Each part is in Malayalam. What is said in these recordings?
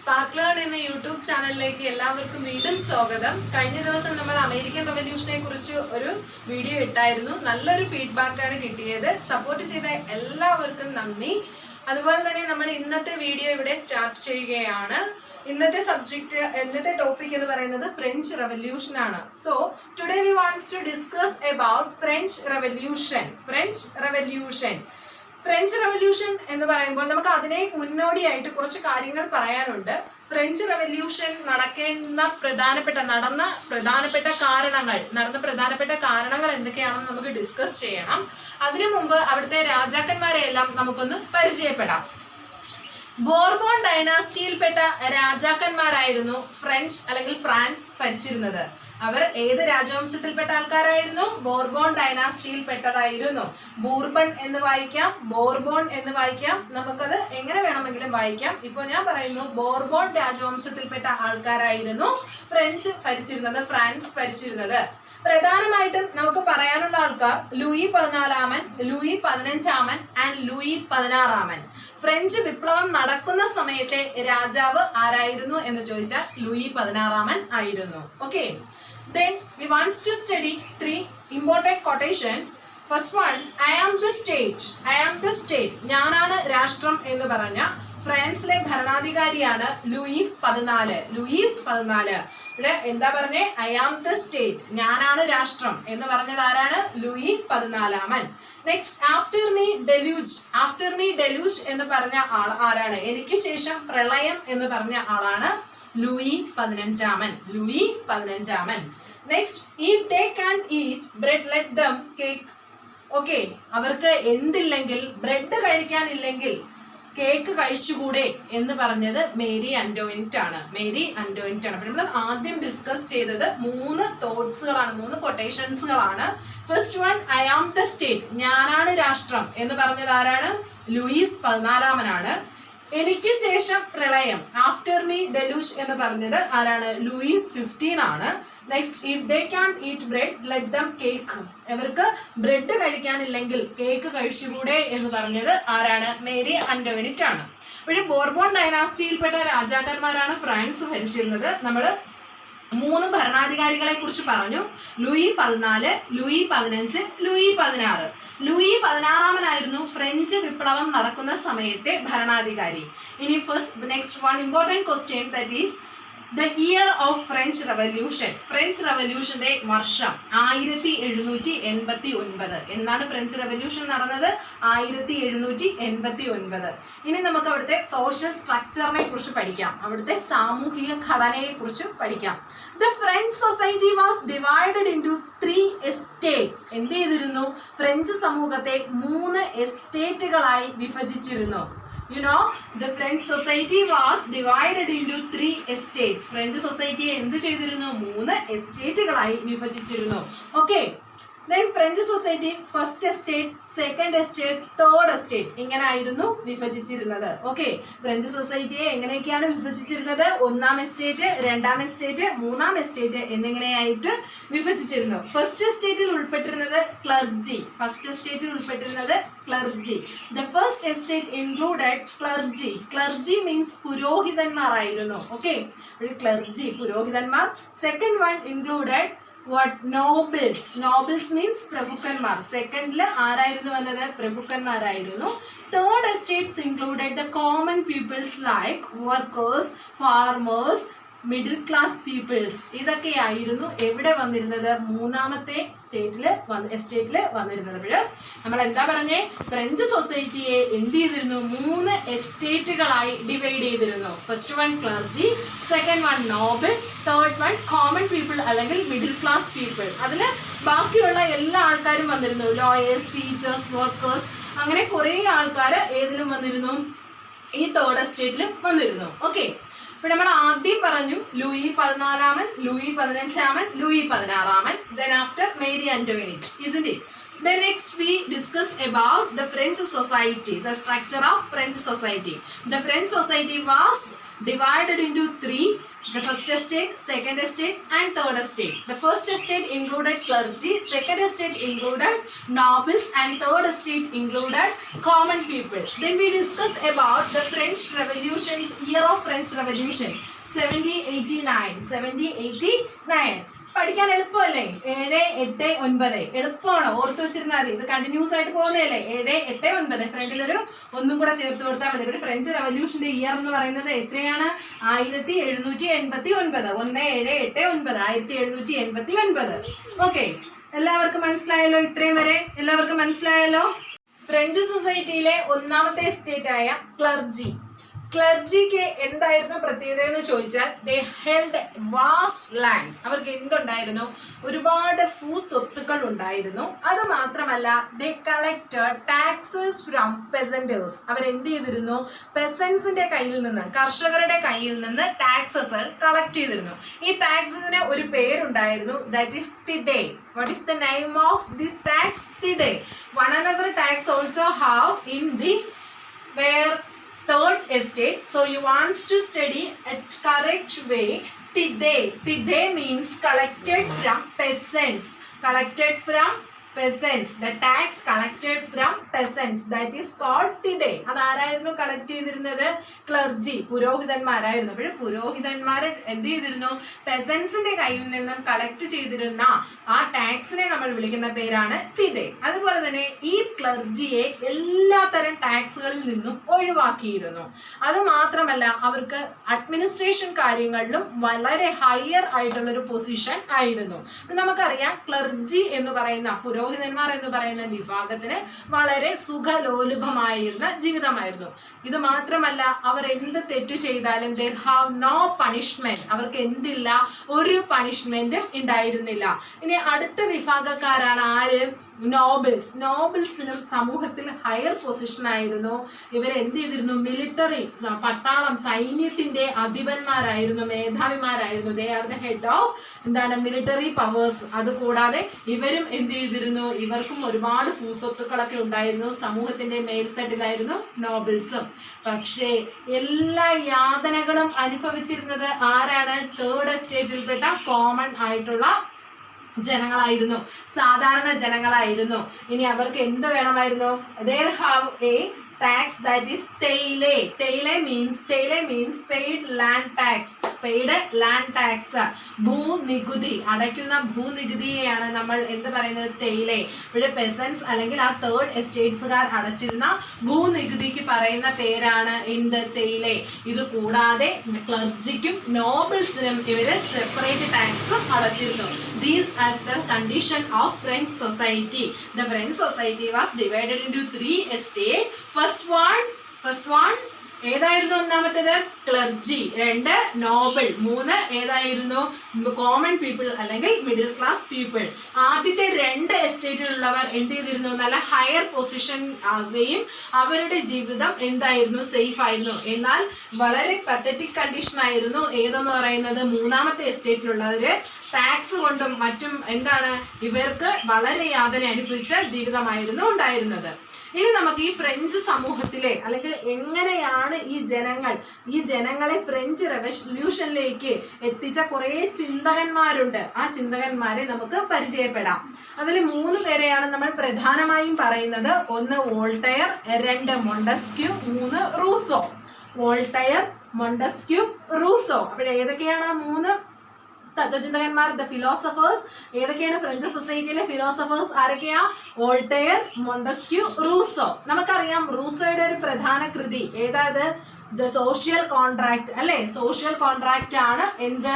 സ്പാർക്ലേൺ എന്ന യൂട്യൂബ് ചാനലിലേക്ക് എല്ലാവർക്കും വീണ്ടും സ്വാഗതം. കഴിഞ്ഞ ദിവസം നമ്മൾ അമേരിക്കൻ റവല്യൂഷനെ കുറിച്ച് ഒരു വീഡിയോ ഇട്ടായിരുന്നു. നല്ലൊരു ഫീഡ്ബാക്കാണ് കിട്ടിയത്. സപ്പോർട്ട് ചെയ്ത എല്ലാവർക്കും നന്ദി. അതുപോലെ തന്നെ നമ്മൾ ഇന്നത്തെ വീഡിയോ ഇവിടെ സ്റ്റാർട്ട് ചെയ്യുകയാണ്. ഇന്നത്തെ ടോപ്പിക് എന്ന് പറയുന്നത് ഫ്രഞ്ച് റവല്യൂഷൻ ആണ്. So today we wants to discuss about French revolution. French revolution എന്ന് പറയുമ്പോൾ നമുക്ക് അതിനെ മുന്നോടിയായിട്ട് കുറച്ച് കാര്യങ്ങൾ പറയാനുണ്ട്. ഫ്രഞ്ച് റവല്യൂഷൻ നടന്ന പ്രധാനപ്പെട്ട കാരണങ്ങൾ എന്തൊക്കെയാണെന്ന് നമുക്ക് ഡിസ്കസ് ചെയ്യണം. അതിനു മുമ്പ് അവിടുത്തെ രാജാക്കന്മാരെ എല്ലാം നമുക്കൊന്ന് പരിചയപ്പെടാം. ബോർബോൺ ഡൈനാസ്റ്റിയിൽപ്പെട്ട രാജാക്കന്മാരായിരുന്നു ഫ്രഞ്ച് അല്ലെങ്കിൽ ഫ്രാൻസ് ഭരിച്ചിരുന്നത്. അവർ ഏത് രാജവംശത്തിൽപ്പെട്ട ആൾക്കാരായിരുന്നു? ബോർബോൺ ഡൈനാസ്റ്റിയിൽപ്പെട്ടതായിരുന്നു. ബൂർബൺ എന്ന് വായിക്കാം, ബോർബോൺ എന്ന് വായിക്കാം, നമുക്കത് എങ്ങനെ വേണമെങ്കിലും വായിക്കാം. ഇപ്പോൾ ഞാൻ പറയുന്നു ബോർബോൺ രാജവംശത്തിൽപ്പെട്ട ആൾക്കാരായിരുന്നു ഫ്രാൻസ് ഭരിച്ചിരുന്നത്. പ്രധാനമായിട്ടും നമുക്ക് പറയാനുള്ള ആൾക്കാർ Louis 14 Louis 15 and Louis 16. French വിപ്ലവം നടക്കുന്ന സമയത്തെ രാജാവ് ആരായിരുന്നു എന്ന് ചോദിച്ചാൽ ലൂയി 16 ആയിരുന്നു. Okay, then we wants to study 3 important quotations. First one, I am the state. ഞാനാണ് രാഷ്ട്രം എന്ന് പറഞ്ഞ ഫ്രാൻസിലെ ഭരണാധികാരിയാണ് ലൂയിസ് 14. ഇവിടെ എന്താ പറഞ്ഞേ? ഐ ആം ദ സ്റ്റേറ്റ്, ഞാനാണ് രാഷ്ട്രം എന്ന് പറഞ്ഞത് ആരാണ്? ലൂയി 14. നെക്സ്റ്റ്, ആഫ്റ്റർ മീ ഡെലൂജ് എന്ന് പറഞ്ഞ ആൾ ആരാണ്? എനിക്ക് ശേഷം പ്രളയം എന്ന് പറഞ്ഞ ആളാണ് Louis 15. Next, if they can eat bread let them cake. Okay, അവർക്ക് എന്തില്ലെങ്കിൽ, ബ്രെഡ് കഴിക്കാനില്ലെങ്കിൽ കേക്ക് കഴിച്ചുകൂടെ എന്ന് പറഞ്ഞത് മേരി ആന്റോണിറ്റ് ആണ്. അപ്പോൾ നമ്മൾ ആദ്യം ഡിസ്കസ് ചെയ്തത് 3 തോട്ട്സുകളാണ്, 3 കൊട്ടേഷൻസുകളാണ്. First one, I am the state, ഞാനാണ് രാഷ്ട്രം എന്ന് പറഞ്ഞത് ആരാണ്? ലൂയിസ് 14. എനിക്ക് ശേഷം പ്രളയം, ആഫ്റ്റർ മീ ഡെലൂഷ് എന്ന് പറഞ്ഞത് ആരാണ്? ലൂയിസ് 15 ആണ്. Next, if they can eat bread let them cake, അവർക്ക് ബ്രെഡ് കഴിക്കാനില്ലെങ്കിൽ കേക്ക് കഴിച്ചുകൂടെ എന്ന് പറഞ്ഞത് ആരാണ്? മേരി ആന്റോണിറ്റ് ആണ്. അപ്പോൾ ബോർബോൺ ഡൈനാസ്റ്റിയിൽപ്പെട്ട രാജാക്കന്മാരാണ് ഫ്രാൻസ് ഭരിച്ചിരുന്നത്. നമ്മൾ 3 ഭരണാധികാരികളെ കുറിച്ച് പറഞ്ഞു. Louis 14, Louis 15, Louis 16. Louis 16 French വിപ്ലവം നടക്കുന്ന സമയത്തെ ഭരണാധികാരി. ഇനി next one important question, that is the year of French revolution. French റവല്യൂഷന്റെ വർഷം 1789. എന്നാണ് ഫ്രഞ്ച് റവല്യൂഷൻ നടന്നത്? 1789. ഇനി നമുക്ക് അവിടുത്തെ സോഷ്യൽ സ്ട്രക്ചറിനെ കുറിച്ച് പഠിക്കാം, അവിടുത്തെ സാമൂഹിക ഘടനയെ കുറിച്ച് പഠിക്കാം. The French society was divided into 3 estates. എന്ത് ചെയ്തിരുന്നു? ഫ്രഞ്ച് സമൂഹത്തെ 3 എസ്റ്റേറ്റുകളായി വിഭജിച്ചിരുന്നു. You know, the French society was divided into 3 estates. French സൊസൈറ്റിയെ എന്ത് ചെയ്തിരുന്നു? 3 എസ്റ്റേറ്റുകളായി വിഭജിച്ചിരുന്നു. Okay, then French society first estate, second estate, third estate ഇങ്ങനെ ആയിരുന്നു വിഭജിച്ചിരുന്നത്. ഓക്കെ, ഫ്രഞ്ച് സൊസൈറ്റിയെ എങ്ങനെയൊക്കെയാണ് വിഭജിച്ചിരുന്നത്? 1ാം എസ്റ്റേറ്റ്, 2ാം എസ്റ്റേറ്റ്, 3ാം എസ്റ്റേറ്റ് എന്നിങ്ങനെയായിട്ട് വിഭജിച്ചിരുന്നു. ഫസ്റ്റ് എസ്റ്റേറ്റിൽ ഉൾപ്പെട്ടിരുന്നത് clergy. The first estate included clergy. Clergy means പുരോഹിതന്മാരായിരുന്നു. ഓക്കെ, ക്ലർജി പുരോഹിതന്മാർ. Second one included nobles means പ്രഭുക്കന്മാർ. സെക്കൻഡിൽ ആരായിരുന്നു വന്നത്? പ്രഭുക്കന്മാരായിരുന്നു. Third estates included the common peoples like workers, farmers, middle class peoples. ഇതൊക്കെയായിരുന്നു എവിടെ വന്നിരുന്നത്? 3ാമത്തെ എസ്റ്റേറ്റിൽ വന്നിരുന്നത്. അപ്പോൾ നമ്മൾ എന്താ പറഞ്ഞേ? ഫ്രഞ്ച് സൊസൈറ്റിയെ എന്ത് ചെയ്തിരുന്നു? 3 എസ്റ്റേറ്റുകളായി ഡിവൈഡ് ചെയ്തിരുന്നു. First one clergy, second one Noble, third one common people അല്ലെങ്കിൽ മിഡിൽ ക്ലാസ് പീപ്പിൾ. അതിൽ ബാക്കിയുള്ള എല്ലാ ആൾക്കാരും വന്നിരുന്നു. ലോയേഴ്സ്, ടീച്ചേഴ്സ്, വർക്കേഴ്സ്, അങ്ങനെ കുറേ ആൾക്കാർ ഏതിലും വന്നിരുന്നു? ഈ തേർഡ് എസ്റ്റേറ്റിൽ വന്നിരുന്നു. ഓക്കെ, അപ്പോൾ നമ്മൾ ആദ്യം പറഞ്ഞു Louis 14, Louis 15, Louis 16. Then after Marie Antoinette, isn't it? Then next we discuss about the French society, the structure of French society. The French society was divided into three: the first estate, second estate and third estate. The first estate included clergy, second estate included nobles and third estate included common people. Then we discuss about the French Revolution, year of French Revolution 1789. പഠിക്കാൻ എളുപ്പമല്ലേ? 7, 8, 9 എളുപ്പമാണ്, ഓർത്ത് വെച്ചിരുന്നാൽ മതി. ഇത് കണ്ടിന്യൂസ് ആയിട്ട് പോകുന്നതല്ലേ? 7, 8, 9 ഫ്രണ്ടിലൊരു ഒന്നും കൂടെ ചേർത്ത് കൊടുത്താൽ മതി. ഇവിടെ ഫ്രഞ്ച് റവല്യൂഷന്റെ ഇയർ എന്ന് പറയുന്നത് എത്രയാണ്? 1789. 1, 7, 8, 9 1789. ഓക്കെ, എല്ലാവർക്കും മനസ്സിലായല്ലോ? ഇത്രയും വരെ എല്ലാവർക്കും മനസ്സിലായല്ലോ? ഫ്രഞ്ച് സൊസൈറ്റിയിലെ ഒന്നാമത്തെ എസ്റ്റേറ്റ് ആയ ക്ലർജി. ക്ലർജിക്ക് എന്തായിരുന്നു പ്രത്യേകത എന്ന് ചോദിച്ചാൽ, ദേ ഹെൽഡ് വാസ്റ്റ് ലാൻഡ്. അവർക്ക് എന്തുണ്ടായിരുന്നു? ഒരുപാട് സ്വത്തുക്കൾ ഉണ്ടായിരുന്നു. അത് മാത്രമല്ല, ദേ കളക്റ്റഡ് ടാക്സസ് ഫ്രം പെസൻറ്റേഴ്സ്. അവരെന്ത് ചെയ്തിരുന്നു? പെസൻസിന്റെ കയ്യിൽ നിന്ന്, കർഷകരുടെ കയ്യിൽ നിന്ന് ടാക്സസ് കളക്ട് ചെയ്തിരുന്നു. ഈ ടാക്സസിന് ഒരു പേരുണ്ടായിരുന്നു, that is tithe. What is the name of this tax? Tide. One another tax also have in the where third estate. So you want to study a correct way. Tide means collected from peasants. Collected from peasants. The tax collected from peasants, that is called tide. അതാരായിരുന്നു കളക്ട് ചെയ്തിരുന്നത്? ക്ലർജി, പുരോഹിതന്മാരായിരുന്നു. അപ്പോൾ പുരോഹിതന്മാർ എന്ത് ചെയ്തിരുന്നു? പെസൻസിന്റെ കയ്യിൽ നിന്നും കളക്ട് ചെയ്തിരുന്ന ആ ടാക്സിനെ നമ്മൾ വിളിക്കുന്ന പേരാണ് തിദേ. അതുപോലെ തന്നെ ഈ ക്ലർജിയെ എല്ലാത്തരം ടാക്സുകളിൽ നിന്നും ഒഴിവാക്കിയിരുന്നു. അത് മാത്രമല്ല, അവർക്ക് അഡ്മിനിസ്ട്രേഷൻ കാര്യങ്ങളിലും വളരെ ഹയർ ആയിട്ടുള്ള ഒരു പൊസിഷൻ ആയിരുന്നു. നമുക്കറിയാം, ക്ലർജി എന്ന് പറയുന്ന പുരോഹിതന്മാർ എന്ന് പറയുന്ന വിഭാഗത്തിന് വളരെ സുഖലോലുഭമായിരുന്ന ജീവിതമായിരുന്നു. ഇത് മാത്രമല്ല, അവർ എന്ത് തെറ്റ് ചെയ്താലും there have no punishment. അവർക്ക് എന്തില്ല? ഒരു പണിഷ്മെന്റും ഉണ്ടായിരുന്നില്ല. ഇനി അടുത്ത വിഭാഗക്കാരാണ് ആര്? നോബിൾസ്. നോബിൾസിനും സമൂഹത്തിൽ ഹയർ പൊസിഷൻ ആയിരുന്നു. ഇവരെന്ത് ചെയ്തിരുന്നു? മിലിറ്ററി, പട്ടാളം, സൈന്യത്തിന്റെ അധിപന്മാരായിരുന്നു, മേധാവിമാരായിരുന്നു. They are the head of എന്താണ്? Military powers. അതുകൂടാതെ ഇവരും എന്ത് ചെയ്തിരുന്നു? ഇവർക്കും ഒരുപാട് ഭൂസ്വത്തുക്കളൊക്കെ ഉണ്ടായിരുന്നു. സമൂഹത്തിന്റെ മേൽത്തട്ടിലായിരുന്നു നോബിൾസും. പക്ഷേ എല്ലാ യാതനകളും അനുഭവിച്ചിരുന്നത് ആരാണ്? തേർഡ് എസ്റ്റേറ്റിൽപ്പെട്ട കോമൺ ആയിട്ടുള്ള ജനങ്ങളായിരുന്നു, സാധാരണ ജനങ്ങളായിരുന്നു. ഇനി അവർക്ക് എന്ത് വേണമായിരുന്നു? There have a tax, that is teile. Teile means paid land tax. Paid land tax. ഭൂനികുതി, അടയ്ക്കുന്ന ഭൂനികുതിയെയാണ് നമ്മൾ എന്ത് പറയുന്നത്? തെയിലെ. ഇവിടെ പെസൻസ് അല്ലെങ്കിൽ ആ തേർഡ് എസ്റ്റേറ്റ്സുകാർ അടച്ചിരുന്ന ഭൂനികുതിക്ക് പറയുന്ന പേരാണ് എന്ത്? തെയിലെ. ഇത് കൂടാതെ ക്ലർജിക്കും നോബിൾസിനും ഇവര് സെപ്പറേറ്റ് ടാക്സും അടച്ചിരുന്നു. These as the condition of French society. The French society was divided into 3 estates. First one ഏതായിരുന്നു? ഒന്നാമത്തേത് ക്ലർജി, 2 നോബിൾ, 3 ഏതായിരുന്നു? കോമൺ പീപ്പിൾ അല്ലെങ്കിൽ മിഡിൽ ക്ലാസ് പീപ്പിൾ. ആദ്യത്തെ 2 എസ്റ്റേറ്റിലുള്ളവർ എന്ത് ചെയ്തിരുന്നു? നല്ല ഹയർ പൊസിഷൻ ആകുകയും അവരുടെ ജീവിതം എന്തായിരുന്നു? സേഫ് ആയിരുന്നു. എന്നാൽ വളരെ പത്തറ്റിക് കണ്ടീഷൻ ആയിരുന്നു ഏതെന്ന് പറയുന്നത്? മൂന്നാമത്തെ എസ്റ്റേറ്റിലുള്ളവര് ടാക്സ് കൊണ്ടും മറ്റും എന്താണ്? ഇവർക്ക് വളരെ യാതന അനുഭവിച്ച ജീവിതമായിരുന്നു ഉണ്ടായിരുന്നത്. ഇനി നമുക്ക് ഈ ഫ്രഞ്ച് സമൂഹത്തിലെ അല്ലെങ്കിൽ എങ്ങനെയാണ് ഈ ജനങ്ങളെ ഫ്രഞ്ച് റെവല്യൂഷനിലേക്ക് എത്തിച്ച കുറേ ചിന്തകന്മാരുണ്ട്. ആ ചിന്തകന്മാരെ നമുക്ക് പരിചയപ്പെടാം. അതിൽ 3 പേരെയാണ് നമ്മൾ പ്രധാനമായും പറയുന്നത്. 1 Voltaire, 2 Montesquieu, 3 Rousseau. Voltaire, Montesquieu, Rousseau. അപ്പോൾ ഏതൊക്കെയാണ് 3 തത്വചിന്തകന്മാർ? The philosophers. ഏതൊക്കെയാണ് ഫ്രഞ്ച് സൊസൈറ്റിയിലെ ഫിലോസഫേഴ്സ്? ആരൊക്കെയാ? Voltaire, Montesquieu, Rousseau. നമുക്കറിയാം റൂസോയുടെ ഒരു പ്രധാന കൃതി ഏതായത്? ദ സോഷ്യൽ കോൺട്രാക്ട് അല്ലെ? സോഷ്യൽ കോൺട്രാക്ട് ആണ് എന്ത്?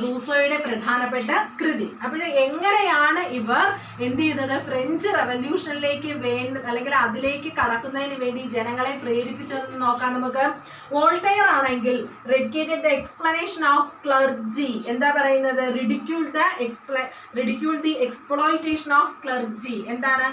റൂസോയുടെ പ്രധാനപ്പെട്ട കൃതി. അപ്പോൾ എങ്ങനെയാണ് ഇവർ എന്ത് ചെയ്തത്? ഫ്രഞ്ച് റെവല്യൂഷനിലേക്ക് അല്ലെങ്കിൽ അതിലേക്ക് കടക്കുന്നതിന് വേണ്ടി ജനങ്ങളെ പ്രേരിപ്പിച്ചതെന്ന് നോക്കാം നമുക്ക്. വോൾട്ടയർ ആണെങ്കിൽ റെഡിക്കേറ്റഡ് ദ എക്സ്പ്ലനേഷൻ ഓഫ് ക്ലർജി. എന്താ പറയുന്നത്? Ridicule the exploitation of clergy. എന്താണ്?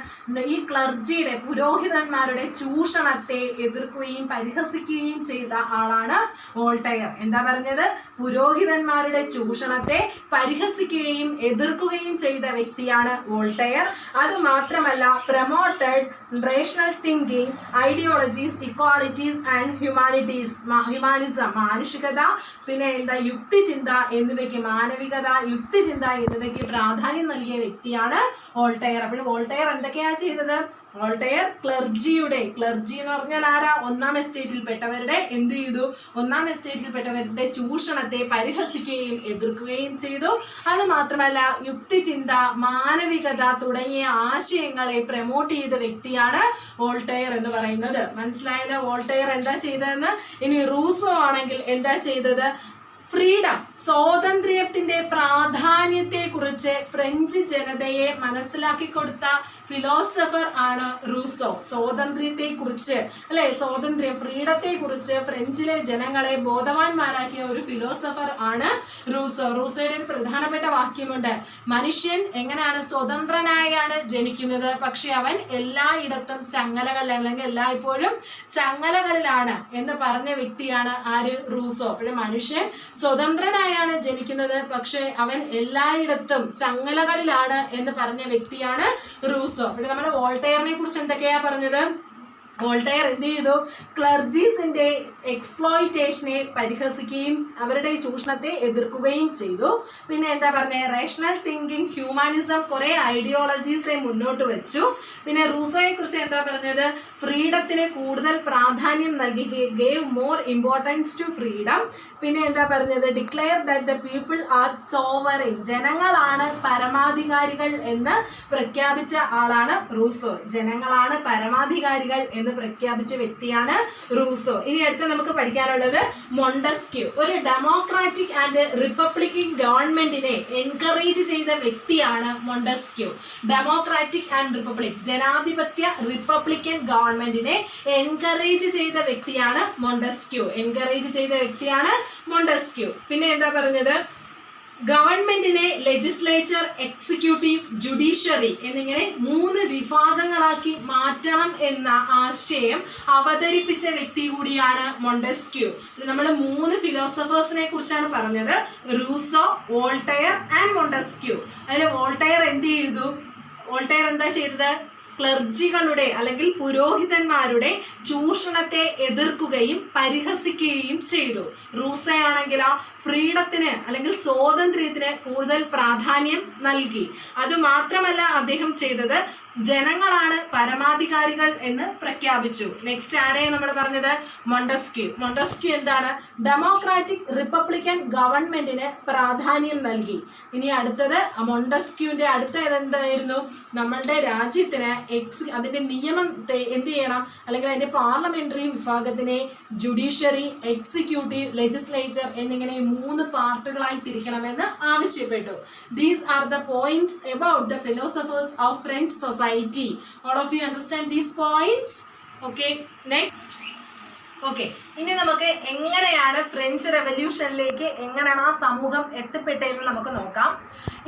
ഈ ക്ലർജിയുടെ, പുരോഹിതന്മാരുടെ ചൂഷണത്തെ എതിർക്കുകയും പരിഹസിക്കുകയും ചെയ്ത ആളാണ് വോൾട്ടയർ. എന്താ പറഞ്ഞത്? പുരോഹിതന്മാരുടെ ചൂഷണത്തെ പരിഹസിക്കുകയും എതിർക്കുകയും ചെയ്ത വ്യക്തിയാണ് വോൾട്ടയർ. അത് മാത്രമല്ല, promoted rational thinking, ideologies, equalities and humanism, മാനുഷികത, പിന്നെ എന്താ യുക്തിചിന്ത എന്നിവയ്ക്ക്, മാനവികത, യുക്തിചിന്ത എന്നിവയ്ക്ക് പ്രാധാന്യം നൽകിയ വ്യക്തിയാണ് വോൾട്ടയർ. അപ്പോൾ വോൾട്ടയർ എന്തൊക്കെയാ ചെയ്തത്? വോൾട്ടയർ ക്ലർജി എന്ന് പറഞ്ഞാൽ ആരാ? ഒന്നാം എസ്റ്റേറ്റിൽപ്പെട്ടവരുടെ എന്ത് ചെയ്തു? ഒന്നാം എസ്റ്റേറ്റിൽപ്പെട്ടവരുടെ ചൂഷണത്തെ പരിഹസിക്കുകയും എതിർക്കുകയും ചെയ്തു. അത് മാത്രമല്ല, യുക്തിചിന്ത, മാനവികത തുടങ്ങിയ ആശയങ്ങളെ പ്രൊമോട്ട് ചെയ്ത വ്യക്തിയാണ് വോൾട്ടയർ എന്ന് പറയുന്നത്. മനസ്സിലായല്ലോ വോൾട്ടയർ എന്താ ചെയ്തതെന്ന്? ഇനി റൂസോ ആണെങ്കിൽ എന്താ ചെയ്തത്? ഫ്രീഡം, സ്വാതന്ത്ര്യത്തിന്റെ പ്രാധാന്യത്തെ കുറിച്ച് ഫ്രഞ്ച് ജനതയെ മനസ്സിലാക്കി കൊടുത്ത ഫിലോസഫർ ആണ് റൂസോ. സ്വാതന്ത്ര്യത്തെ കുറിച്ച് അല്ലെ, ഫ്രീഡത്തെ കുറിച്ച് ഫ്രഞ്ചിലെ ജനങ്ങളെ ബോധവാന്മാരാക്കിയ ഒരു ഫിലോസഫർ ആണ് റൂസോ. റൂസോയുടെ ഒരു പ്രധാനപ്പെട്ട വാക്യമുണ്ട്, മനുഷ്യൻ എങ്ങനെയാണ് സ്വതന്ത്രനായാണ് ജനിക്കുന്നത്, പക്ഷെ അവൻ എല്ലായിടത്തും ചങ്ങലകളിലാണ്, അല്ലെങ്കിൽ എല്ലായ്പ്പോഴും ചങ്ങലകളിലാണ് എന്ന് പറഞ്ഞ വ്യക്തിയാണ് ആര്? റൂസോ. അപ്പോഴും മനുഷ്യൻ സ്വതന്ത്രനായാണ് ജനിക്കുന്നത്, പക്ഷെ അവൻ എല്ലായിടത്തും ചങ്ങലകളിലാണ് എന്ന് പറഞ്ഞ വ്യക്തിയാണ് റൂസോ. അപ്പോൾ നമ്മൾ വോൾട്ടയറിനെ കുറിച്ച് എന്തൊക്കെയാ പറഞ്ഞത്? വോൾട്ടയർ എന്ത് ചെയ്തു? ക്ലർജീസിന്റെ എക്സ്പ്ലോയിറ്റേഷനെ പരിഹസിക്കുകയും അവരുടെ ചൂഷണത്തെ എതിർക്കുകയും ചെയ്തു. പിന്നെ എന്താ പറഞ്ഞത്? റേഷണൽ തിങ്കിങ്, ഹ്യൂമാനിസം, കുറെ ഐഡിയോളജീസെ മുന്നോട്ട് വെച്ചു. പിന്നെ റൂസോയെ കുറിച്ച് എന്താ പറഞ്ഞത്? ഫ്രീഡത്തിന് കൂടുതൽ പ്രാധാന്യം നൽകി, gave more importance to freedom. പിന്നെ എന്താ പറഞ്ഞത്? Declare that the people are sovereign, ജനങ്ങളാണ് പരമാധികാരികൾ എന്ന് പ്രഖ്യാപിച്ച ആളാണ് റൂസോ. ജനങ്ങളാണ് പരമാധികാരികൾ എന്ന് പ്രഖ്യാപിച്ച വ്യക്തിയാണ് റൂസോ. ഇനി അടുത്ത് നമുക്ക് പഠിക്കാനുള്ളത് മൊണ്ടസ്ക്യൂ. ഒരു ഡെമോക്രാറ്റിക് ആൻഡ് റിപ്പബ്ലിക്കൻ ഗവൺമെന്റിനെ എൻകറേജ് ചെയ്ത വ്യക്തിയാണ് മൊണ്ടസ്ക്യൂ. ഡെമോക്രാറ്റിക് ആൻഡ് റിപ്പബ്ലിക്, ജനാധിപത്യ റിപ്പബ്ലിക്കൻ ഗവൺമെന്റിനെ എൻകറേജ് ചെയ്ത വ്യക്തിയാണ് മൊണ്ടസ്ക്യൂ. പിന്നെ എന്താ പറഞ്ഞത്? ഗവൺമെന്റിനെ ലെജിസ്ലേച്ചർ, എക്സിക്യൂട്ടീവ്, ജുഡീഷ്യറി എന്നിങ്ങനെ 3 വിഭാഗങ്ങളാക്കി മാറ്റണം എന്ന ആശയം അവതരിപ്പിച്ച വ്യക്തി കൂടിയാണ് മൊണ്ടസ്ക്യൂ. നമ്മൾ 3 ഫിലോസഫേഴ്സിനെ കുറിച്ചാണ് പറഞ്ഞത്, റൂസോ, വോൾട്ടയർ ആൻഡ് മൊണ്ടസ്ക്യൂ. അതിൽ വോൾട്ടയർ എന്ത് ചെയ്തു? വോൾട്ടയർ എന്താ ചെയ്തത്? ക്ലർജികളുടെ അല്ലെങ്കിൽ പുരോഹിതന്മാരുടെ ചൂഷണത്തെ എതിർക്കുകയും പരിഹസിക്കുകയും ചെയ്തു. റൂസോയാണെങ്കിലോ ഫ്രീഡത്തിന് അല്ലെങ്കിൽ സ്വാതന്ത്ര്യത്തിന് കൂടുതൽ പ്രാധാന്യം നൽകി. അതുമാത്രമല്ല അദ്ദേഹം ചെയ്തത് ജനങ്ങളാണ് പരമാധികാരികൾ എന്ന് പ്രഖ്യാപിച്ചു. നെക്സ്റ്റ് ആരെയും നമ്മൾ പറഞ്ഞത്? മൊണ്ടസ്ക്യൂ എന്താണ്? ഡെമോക്രാറ്റിക് റിപ്പബ്ലിക്കൻ ഗവൺമെന്റിന് പ്രാധാന്യം നൽകി. ഇനി അടുത്തത് മൊണ്ടസ്ക്യൂവിന്റെ അടുത്ത എന്തായിരുന്നു? നമ്മളുടെ രാജ്യത്തിന് അതിന്റെ നിയമത്തെ എന്ത് ചെയ്യണം, അല്ലെങ്കിൽ അതിന്റെ പാർലമെന്ററി വിഭാഗത്തിനെ ജുഡീഷ്യറി, എക്സിക്യൂട്ടീവ്, ലെജിസ്ലേച്ചർ എന്നിങ്ങനെ 3 പാർട്ടുകളായി തിരിക്കണമെന്ന് ആവശ്യപ്പെട്ടു. These are the points about the philosophers of French society. All of you understand these points? Okay, next. Okay, ഇനി നമുക്ക് എങ്ങനെയാണ് ഫ്രഞ്ച് റെവല്യൂഷനിലേക്ക് എങ്ങനെയാണ് ആ സമൂഹം എത്തിപ്പെട്ടതെന്ന് നമുക്ക് നോക്കാം.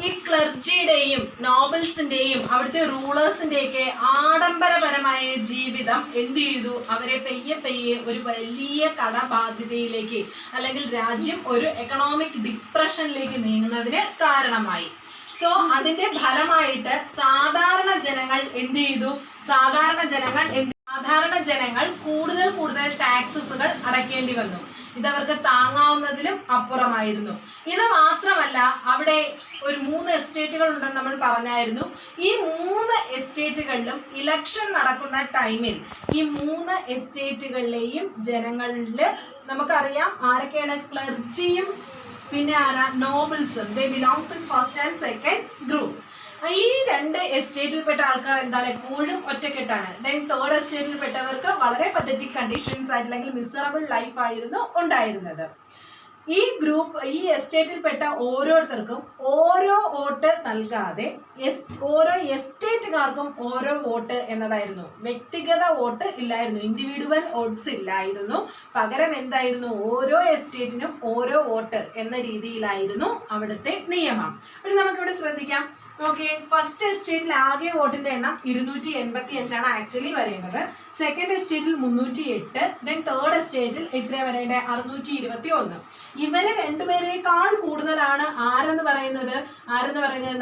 ഈ ക്ലർജിയുടെയും നോബൽസിന്റെയും അവിടുത്തെ റൂളേഴ്സിന്റെയൊക്കെ ആഡംബരപരമായ ജീവിതം എന്ത് ചെയ്തു? അവരെ പെയ്യെ ഒരു വലിയ കടബാധ്യതയിലേക്ക് അല്ലെങ്കിൽ രാജ്യം ഒരു എക്കണോമിക് ഡിപ്രഷനിലേക്ക് നീങ്ങുന്നതിന് കാരണമായി. സോ അതിന്റെ ഫലമായിട്ട് സാധാരണ ജനങ്ങൾ എന്ത് ചെയ്തു? സാധാരണ ജനങ്ങൾ കൂടുതൽ ടാക്സസുകൾ അടയ്ക്കേണ്ടി വന്നു. ഇതവർക്ക് താങ്ങാവുന്നതിലും അപ്പുറമായിരുന്നു. ഇത് മാത്രമല്ല, അവിടെ ഒരു 3 എസ്റ്റേറ്റുകൾ ഉണ്ടെന്ന് നമ്മൾ പറഞ്ഞായിരുന്നു. ഈ 3 എസ്റ്റേറ്റുകളിലും ഇലക്ഷൻ നടക്കുന്ന ടൈമിൽ ഈ 3 എസ്റ്റേറ്റുകളിലെയും ജനങ്ങളിൽ നമുക്കറിയാം ആരൊക്കെയാണ്? ക്ലർജിയും പിന്നെ ആരാ? നോബിൾസും. They belongs in first and second group. ഈ 2 എസ്റ്റേറ്റിൽപ്പെട്ട ആൾക്കാർ എന്താണ്? എപ്പോഴും ഒറ്റക്കെട്ടാണ്. ദെൻ 3rd എസ്റ്റേറ്റിൽപ്പെട്ടവർക്ക് വളരെ പത്തറ്റിക് കണ്ടീഷൻസ് ആയിട്ട് അല്ലെങ്കിൽ മിസറബിൾ ലൈഫ് ആയിരുന്നു ഉണ്ടായിരുന്നത്. ഈ എസ്റ്റേറ്റിൽപ്പെട്ട ഓരോരുത്തർക്കും ഓരോ വോട്ട് നൽകാതെ ഓരോ എസ്റ്റേറ്റുകാർക്കും ഓരോ വോട്ട് എന്നതായിരുന്നു. വ്യക്തിഗത വോട്ട് ഇല്ലായിരുന്നു, ഇൻഡിവിഡ്വൽ വോട്ട്സ് ഇല്ലായിരുന്നു. പകരം എന്തായിരുന്നു, ഓരോ എസ്റ്റേറ്റിനും ഓരോ വോട്ട് എന്ന രീതിയിലായിരുന്നു അവിടുത്തെ നിയമം. അപ്പോൾ നമുക്കിവിടെ ശ്രദ്ധിക്കാം. ഓക്കെ, ഫസ്റ്റ് എസ്റ്റേറ്റിൽ ആകെ വോട്ടിന്റെ എണ്ണം 285 ആക്ച്വലി വരേണ്ടത്. സെക്കൻഡ് എസ്റ്റേറ്റിൽ 308, ദെൻ തേർഡ് എസ്റ്റേറ്റിൽ എത്ര വരേണ്ടത്, 621. ഇവര് രണ്ടുപേരേക്കാൾ കൂടുതലാണ് ആരെന്ന് പറയുന്നത്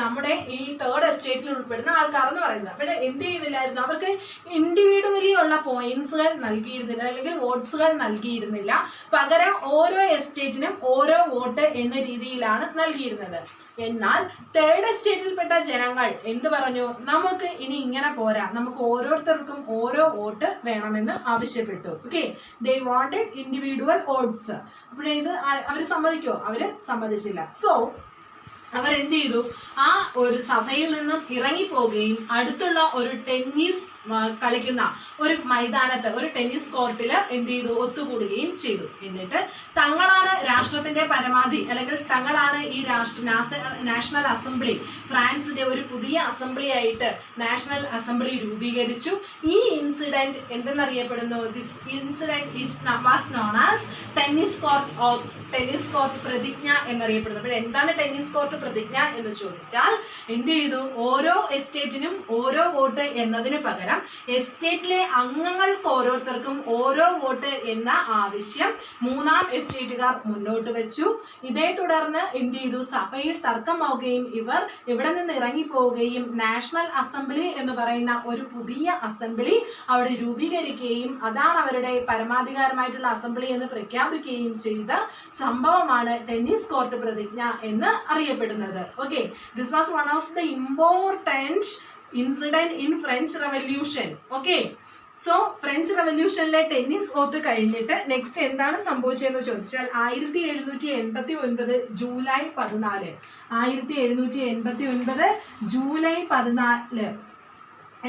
നമ്മുടെ ഈ തേർഡ് എസ്റ്റേറ്റിൽ ഉൾപ്പെടുന്ന ആൾക്കാർ എന്ന് പറയുന്നത്. അപ്പോൾ എന്ത് ചെയ്തില്ലായിരുന്നു, അവർക്ക് ഇൻഡിവിഡ്വലി ഉള്ള പോയിന്റ്സുകൾ നൽകിയിരുന്നില്ല, അല്ലെങ്കിൽ വോട്ട്സുകൾ നൽകിയിരുന്നില്ല. പകരം ഓരോ എസ്റ്റേറ്റിനും ഓരോ വോട്ട് എന്ന രീതിയിലാണ് നൽകിയിരുന്നത്. എന്നാൽ തേർഡ് എസ്റ്റേറ്റിൽപ്പെട്ട ജനങ്ങൾ എന്ത് പറഞ്ഞു, നമുക്ക് ഇനി ഇങ്ങനെ പോരാ, നമുക്ക് ഓരോരുത്തർക്കും ഓരോ വോട്ട് വേണമെന്ന് ആവശ്യപ്പെട്ടു. Okay, they wanted individual votes. അപ്പോഴേത് അവർ സമ്മതിക്കുമോ? അവര് സമ്മതിച്ചില്ല. സോ അവരെന്ത് ചെയ്തു, ആ ഒരു സഭയിൽ നിന്നും ഇറങ്ങിപ്പോവുകയും അടുത്തുള്ള ഒരു ടെന്നീസ് കളിക്കുന്ന ഒരു മൈതാനത്ത്, ഒരു ടെന്നീസ് കോർട്ടിൽ എന്ത് ചെയ്തു, ഒത്തുകൂടുകയും ചെയ്തു. എന്നിട്ട് തങ്ങളാണ് രാഷ്ട്രത്തിന്റെ പരമാവധി, അല്ലെങ്കിൽ തങ്ങളാണ് ഈ നാഷണൽ അസംബ്ലി, ഫ്രാൻസിന്റെ ഒരു പുതിയ അസംബ്ലി ആയിട്ട് നാഷണൽ അസംബ്ലി രൂപീകരിച്ചു. ഈ ഇൻസിഡന്റ് എന്തെന്നറിയപ്പെടുന്നു, this incident was known as tennis court പ്രതിജ്ഞ എന്നറിയപ്പെടുന്നു. അപ്പോൾ എന്താണ് ടെന്നീസ് കോർട്ട് പ്രതിജ്ഞ എന്ന് ചോദിച്ചാൽ, എന്ത് ചെയ്തു, ഓരോ എസ്റ്റേറ്റിനും ഓരോ വോട്ട് എന്നതിന് പകരം എസ്റ്റേറ്റിലെ അംഗങ്ങൾക്ക് ഓരോരുത്തർക്കും ഓരോ വോട്ട് എന്ന ആവശ്യം മൂന്നാം എസ്റ്റേറ്റുകാർ മുന്നോട്ട് വെച്ചു. ഇതേ തുടർന്ന് എന്ത് ചെയ്തു, സഭയിൽ തർക്കമാവുകയും ഇവർ ഇവിടെ നിന്ന് ഇറങ്ങിപ്പോവുകയും നാഷണൽ അസംബ്ലി എന്ന് പറയുന്ന ഒരു പുതിയ അസംബ്ലി അവിടെ രൂപീകരിക്കുകയും അതാണ് അവരുടെ പരമാധികാരമായിട്ടുള്ള അസംബ്ലി എന്ന് പ്രഖ്യാപിക്കുകയും ചെയ്ത സംഭവമാണ് ടെന്നീസ് കോർട്ട് പ്രതിജ്ഞ എന്ന് അറിയപ്പെടുന്നത്. Okay, this was one of the important incident in French revolution. Okay, so French റവല്യൂഷനിലെ ടെന്നീസ് ഓത്ത് കഴിഞ്ഞിട്ട് നെക്സ്റ്റ് എന്താണ് സംഭവിച്ചതെന്ന് ചോദിച്ചാൽ 1789 ജൂലൈ 14, 1789 ജൂലൈ 14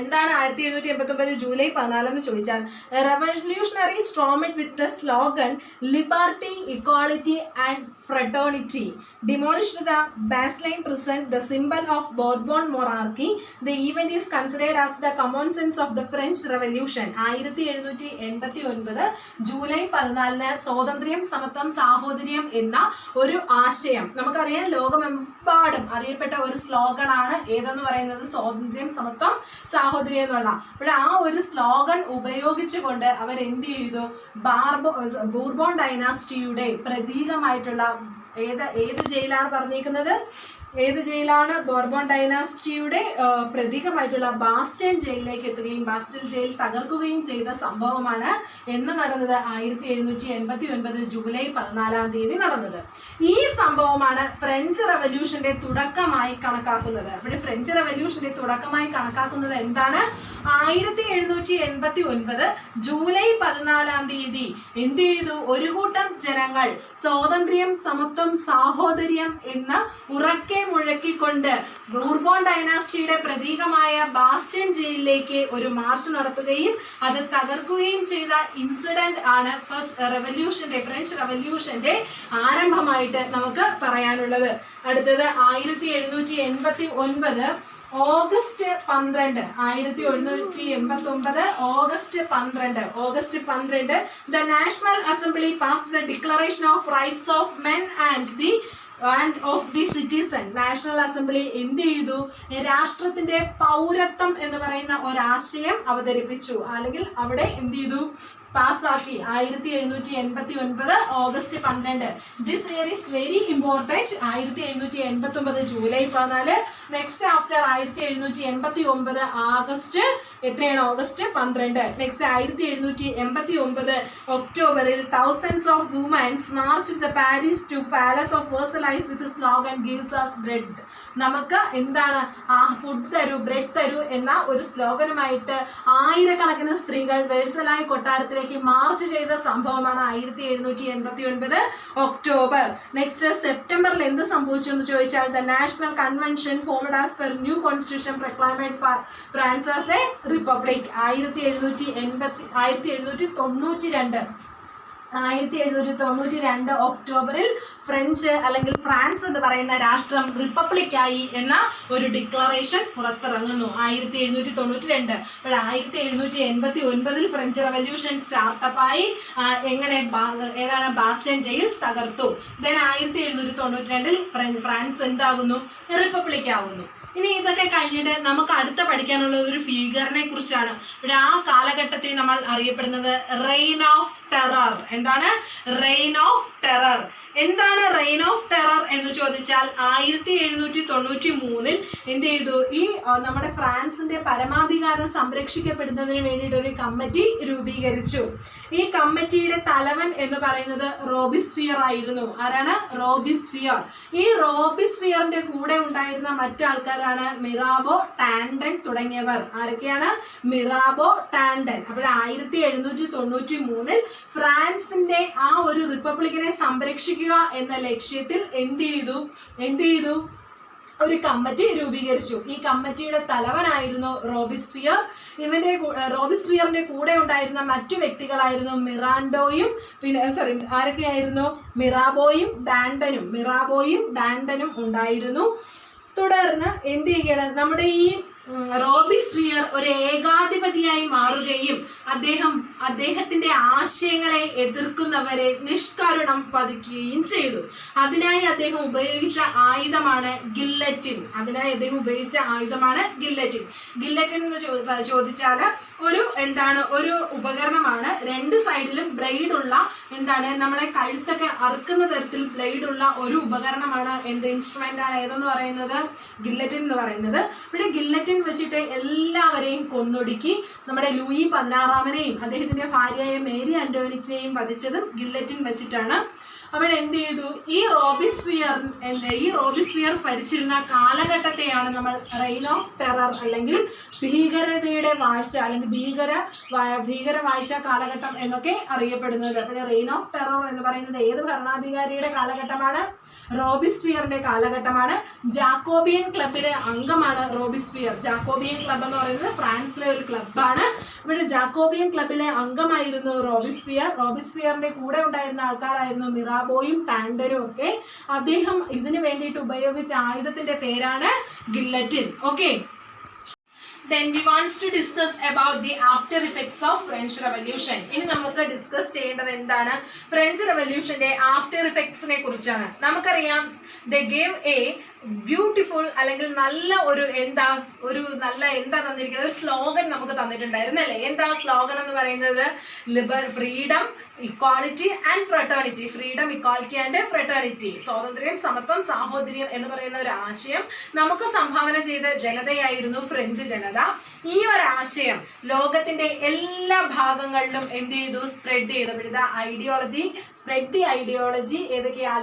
എന്താണ് 1789 ജൂലൈ 14 എന്ന് ചോദിച്ചാൽ, revolutionary stormed with the slogan liberty, equality and fraternity demolished the Bastille prison, the symbol of Bourbon monarchy. The event is considered as the common sense of the French Revolution. 1789 July 14 സ്വാതന്ത്ര്യം, സമത്വം, സാഹോദര്യം എന്ന ഒരു ആശയം, നമുക്കറിയാം ലോകമെമ്പാടും അറിയപ്പെട്ട ഒരു സ്ലോഗൻ ആണ് ഏതെന്ന് പറയുന്നത്, സ്വാതന്ത്ര്യം, സമത്വം, സാഹോദര്യം എന്നുള്ള. അപ്പോൾ ആ ഒരു സ്ലോഗൻ ഉപയോഗിച്ചുകൊണ്ട് അവർ എന്ത് ചെയ്തു, ബൂർബോൺ ഡൈനാസ്റ്റിയുടെ പ്രതീകമായിട്ടുള്ള ഏത് ജയിലാണ് പറഞ്ഞേക്കുന്നത്, ഏത് ജയിലാണ്, ബോർബോൺ ഡൈനാസ്റ്റിയുടെ പ്രതീകമായിട്ടുള്ള ബാസ്റ്റൈൻ ജയിലിലേക്ക് എത്തുകയും ബാസ്റ്റൈൻ ജയിൽ തകർക്കുകയും ചെയ്ത സംഭവമാണ് എന്ന് നടന്നത് 1789 ജൂലൈ 14 നടന്നത്. ഈ സംഭവമാണ് ഫ്രഞ്ച് റവല്യൂഷന്റെ തുടക്കമായി കണക്കാക്കുന്നത്. അപ്പോൾ ഫ്രഞ്ച് റവല്യൂഷന്റെ തുടക്കമായി കണക്കാക്കുന്നത് എന്താണ്, 1789 ജൂലൈ 14 എന്ത് ചെയ്തു, ഒരു കൂട്ടം ജനങ്ങൾ സ്വാതന്ത്ര്യം, സമത്വം, സാഹോദര്യം എന്ന ഉറക്കെ മുഴക്കിക്കൊണ്ട് ബൂർബോൺ ഡൈനാസ്റ്റിയുടെ പ്രതീകമായ ബാസ്റ്റൈൻ ജയിലിലേക്ക് ഒരു മാർച്ച് നടത്തുകയും അത് തകർക്കുകയും ചെയ്ത ഇൻസിഡന്റ് ആണ് ഫ്രഞ്ച് റവല്യൂഷന്റെ ആരംഭമായിട്ട് നമുക്ക് പറയാനുള്ളത്. അടുത്തത് 1789 August 12, 1789 August 12 the national assembly passed the declaration of rights of men and of the citizen. National assembly എന്ത് ചെയ്തു, രാഷ്ട്രത്തിന്റെ പൗരത്വം എന്ന് പറയുന്ന ഒരാശയം അവതരിപ്പിച്ചു, അല്ലെങ്കിൽ അവിടെ എന്ത് ചെയ്തു, പാസ്സാക്കി. 1789 August 12. This year is very important. 1789 July 14. Next after 1789 August എത്രയാണ്, ഓഗസ്റ്റ് 12. നെക്സ്റ്റ് 1789 ഒക്ടോബറിൽ thousands of womans march the Paris to palace of Versailles with slogan gives us bread. നമുക്ക് എന്താണ്, ഫുഡ് തരൂ, ബ്രെഡ് തരൂ എന്ന ഒരു സ്ലോഗനുമായിട്ട് ആയിരക്കണക്കിന് സ്ത്രീകൾ വേഴ്സലായി കൊട്ടാരത്തിലേക്ക് മാർച്ച് ചെയ്ത സംഭവമാണ് 1789 ഒക്ടോബർ. നെക്സ്റ്റ് സെപ്റ്റംബറിൽ എന്ത് സംഭവിച്ചു എന്ന് ചോദിച്ചാൽ, the national convention formed as per new constitution proclaimed France as a republic. 1792 1792 ഒക്ടോബറിൽ ഫ്രഞ്ച് അല്ലെങ്കിൽ ഫ്രാൻസ് എന്ന് പറയുന്ന രാഷ്ട്രം റിപ്പബ്ലിക്കായി എന്ന ഒരു ഡിക്ലറേഷൻ പുറത്തിറങ്ങുന്നു 1792. അപ്പോൾ 1789 ഫ്രഞ്ച് റവല്യൂഷൻ സ്റ്റാർട്ടപ്പായി. എങ്ങനെ ഏതാണ് ബാസ്റ്റൺ ജയിൽ തകർത്തു. ദെൻ 1792 ഫ്രാൻസ് എന്താകുന്നു, റിപ്പബ്ലിക് ആകുന്നു. ഇനി ഇതൊക്കെ കഴിഞ്ഞിട്ട് നമുക്ക് അടുത്ത പഠിക്കാനുള്ള ഒരു ഫിഗറിനെ കുറിച്ചാണ്. ഇവിടെ ആ കാലഘട്ടത്തെ നമ്മൾ അറിയപ്പെടുന്നത് റെയിൻ ഓഫ് ടെറർ. എന്താണ് റെയിൻ ഓഫ് ടെറർ? എന്താണ് റെയിൻ ഓഫ് ടെറർ എന്ന് ചോദിച്ചാൽ 1793 എന്ത് ചെയ്തു, ഈ നമ്മുടെ ഫ്രാൻസിന്റെ പരമാധികാരം സംരക്ഷിക്കപ്പെടുന്നതിന് വേണ്ടിയിട്ട് ഒരു കമ്മിറ്റി രൂപീകരിച്ചു. ഈ കമ്മിറ്റിയുടെ തലവൻ എന്ന് പറയുന്നത് റോബിസ്ഫിയർ ആയിരുന്നു. ആരാണ്? റോബിസ്ഫിയർ. ഈ റോബിസ്ഫിയറിന്റെ കൂടെ ഉണ്ടായിരുന്ന മറ്റാൾക്കാരാണ് മിറാബോ, ടാൻഡൻ തുടങ്ങിയവർ. ആരൊക്കെയാണ്? മിറാബോ, ടാൻഡൻ. അപ്പോൾ 1793 ഫ്രാൻസിന്റെ ആ ഒരു റിപ്പബ്ലിക്കിനെ സംരക്ഷിക്കുക എന്ന ലക്ഷ്യത്തിൽ എന്ത് ചെയ്തു ഒരു കമ്മിറ്റി രൂപീകരിച്ചു. ഈ കമ്മിറ്റിയുടെ തലവനായിരുന്നു റോബിസ്ഫിയർ. റോബിസ്ഫിയറിന്റെ കൂടെ ഉണ്ടായിരുന്ന മറ്റു വ്യക്തികളായിരുന്നു മിറാൻഡോയും ആരൊക്കെയായിരുന്നു? മിറാബോയും ഡാൻഡനും ഉണ്ടായിരുന്നു. തുടർന്ന് എന്ത് ചെയ്യുകയാണ്, നമ്മുടെ ഈ റോബിസ്ഫിയർ ഒരു ഏകാധിപതിയായി മാറുകയും അദ്ദേഹത്തിന്റെ ആശയങ്ങളെ എതിർക്കുന്നവരെ നിഷ്കരുണം വധിക്കുകയും ചെയ്തു. അതിനായി അദ്ദേഹം ഉപയോഗിച്ച ആയുധമാണ് ഗില്ലറ്റിൻ. ഗില്ലറ്റിൻ എന്ന് ചോദിച്ചാൽ ഒരു ഉപകരണമാണ്. രണ്ട് സൈഡിലും ബ്ലേഡ് ഉള്ള, നമ്മളെ കഴുത്തൊക്കെ അറുക്കുന്ന തരത്തിൽ ബ്ലേഡ് ഉള്ള ഒരു ഉപകരണമാണ്. ഇൻസ്ട്രുമെന്റ് ആണ് ഏതെന്ന് പറയുന്നത്? ഗില്ലറ്റിൻ എന്ന് പറയുന്നത്. ഇവിടെ ഗില്ലറ്റിൻ വെച്ചിട്ട് എല്ലാവരെയും കൊന്നൊടുക്കി. നമ്മുടെ ലൂയി 16-നെയും അദ്ദേഹത്തിന്റെ ഭാര്യയായ മേരി ആന്റോണിറ്റിനെയും വധിച്ചതും ഗില്ലറ്റിൻ വെച്ചിട്ടാണ്. അവിടെ എന്ത് ചെയ്തു, ഈ റോബിസ്ഫിയർ ഭരിച്ചിരുന്ന കാലഘട്ടത്തെയാണ് നമ്മൾ റെയിൻ ഓഫ് ടെറർ അല്ലെങ്കിൽ ഭീകരതയുടെ വാഴ്ച അല്ലെങ്കിൽ ഭീകരവാഴ്ച കാലഘട്ടം എന്നൊക്കെ അറിയപ്പെടുന്നത്. അപ്പോൾ റെയിൻ ഓഫ് ടെറർ എന്ന് പറയുന്നത് ഏത് ഭരണാധികാരിയുടെ കാലഘട്ടമാണ്? റോബിസ്ഫിയറിന്റെ കാലഘട്ടമാണ്. ജാക്കോബിയൻ ക്ലബിലെ അംഗമാണ് റോബിസ്ഫിയർ. ജാക്കോബിയൻ ക്ലബ് എന്ന് പറയുന്നത് ഫ്രാൻസിലെ ഒരു ക്ലബ്ബാണ്. ഇവിടെ ജാക്കോബിയൻ ക്ലബിലെ അംഗമായിരുന്നു റോബിസ്ഫിയറിന്റെ കൂടെ ഉണ്ടായിരുന്ന ആൾക്കാരായിരുന്നു മിറാബോയും ടാൻഡനും ഒക്കെ. അദ്ദേഹം ഇതിനു വേണ്ടിയിട്ട് ഉപയോഗിച്ച ആയുധത്തിന്റെ പേരാണ് guillotine. Okay, then we wants to discuss about the after effects of French Revolution. ഇനി നമുക്ക് ഡിസ്കസ് ചെയ്യേണ്ടത് എന്താണ്? ഫ്രഞ്ച് റെവല്യൂഷന്റെ ആഫ്റ്റർ ഇഫക്ട്സിനെ കുറിച്ചാണ്. നമുക്കറിയാം, they gave a ബ്യൂട്ടിഫുൾ അല്ലെങ്കിൽ നല്ല ഒരു തന്നിരിക്കുന്നത് ഒരു സ്ലോഗൻ നമുക്ക് തന്നിട്ടുണ്ടായിരുന്നു അല്ലേ? എന്താ സ്ലോഗൻ എന്ന് പറയുന്നത്? Freedom, equality and fraternity. സ്വാതന്ത്ര്യം, സമത്വം, സാഹോദര്യം എന്ന് പറയുന്ന ഒരു ആശയം നമുക്ക് സംഭാവന ചെയ്ത ജനതയായിരുന്നു ഫ്രഞ്ച് ജനത. ഈ ഒരു ആശയം ലോകത്തിന്റെ എല്ലാ ഭാഗങ്ങളിലും എന്ത് ചെയ്തു? സ്പ്രെഡ് ചെയ്തു. സ്പ്രെഡ് ദി ഐഡിയോളജി ഏതൊക്കെയാ?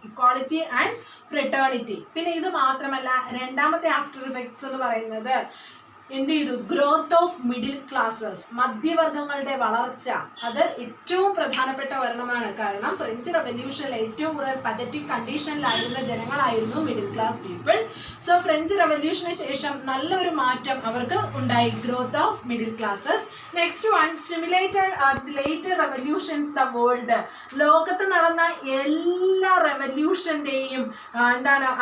Equality and fraternity. പിന്നെ ഇത് മാത്രമല്ല, രണ്ടാമത്തെ ആഫ്റ്റർ ഇഫക്ട്സ് എന്ന് പറയുന്നത് എന്ത് ചെയ്തു? ഗ്രോത്ത് ഓഫ് മിഡിൽ ക്ലാസ്സസ്, മധ്യവർഗങ്ങളുടെ വളർച്ച. അത് ഏറ്റവും പ്രധാനപ്പെട്ട ഒരെണ്ണമാണ്. കാരണം ഫ്രഞ്ച് റെവല്യൂഷനിൽ ഏറ്റവും കൂടുതൽ പതറ്റിക് കണ്ടീഷനിലായിരുന്ന ജനങ്ങളായിരുന്നു middle class people. So French റെവല്യൂഷന് ശേഷം നല്ലൊരു മാറ്റം അവർക്ക് ഉണ്ടായി. Growth of middle classes. Next one, stimulated later revolutions the world. ലോകത്ത് നടന്ന എല്ലാ റെവല്യൂഷന്റെയും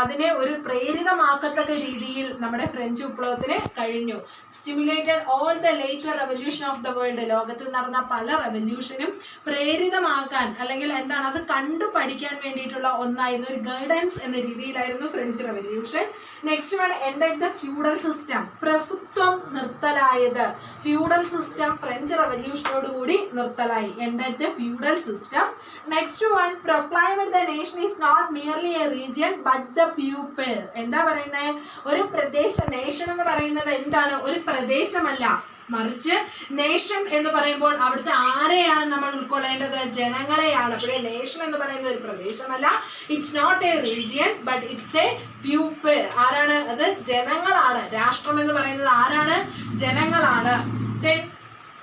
അതിനെ ഒരു പ്രേരിതമാക്കത്തക്ക രീതിയിൽ നമ്മുടെ ഫ്രഞ്ച് വിപ്ലവത്തിന് കഴിഞ്ഞു. Stimulated all the later revolution of the world. ലോകത്തിൽ നടന്ന പല റെവല്യൂഷനും പ്രേരിതമാക്കാൻ അല്ലെങ്കിൽ അത് കണ്ടു പഠിക്കാൻ വേണ്ടിയിട്ടുള്ള ഒന്നായിരുന്നു. ഒരു ഗൈഡൻസ് എന്ന രീതിയിലായിരുന്നു French revolution. Next one, ended the feudal system. പ്രഭുത്വം നിർത്തലായത്. ഫ്യൂഡൽ സിസ്റ്റം ഫ്രഞ്ച് റെവല്യൂഷനോട് കൂടി നിർത്തലായി. Ended the feudal system. Next one, proclaimed the nation is not merely a region but the people. എന്താ പറയുന്നത്? ഒരു പ്രദേശം, നേഷൻ എന്ന് പറയുന്നത് ഒരു പ്രദേശമല്ല, മറിച്ച് നേഷൻ എന്ന് പറയുമ്പോൾ അവിടുത്തെ ആരെയാണ് നമ്മൾ ഉൾക്കൊള്ളേണ്ടത്? ജനങ്ങളെയാണ്. അപ്പോൾ നേഷൻ എന്ന് പറയുന്നത് ഒരു പ്രദേശമല്ല. It's not a region but it's a people. ആരാണ് അത്? ജനങ്ങളാണ്. രാഷ്ട്രം എന്ന് പറയുന്നത് ആരാണ്? ജനങ്ങളാണ്.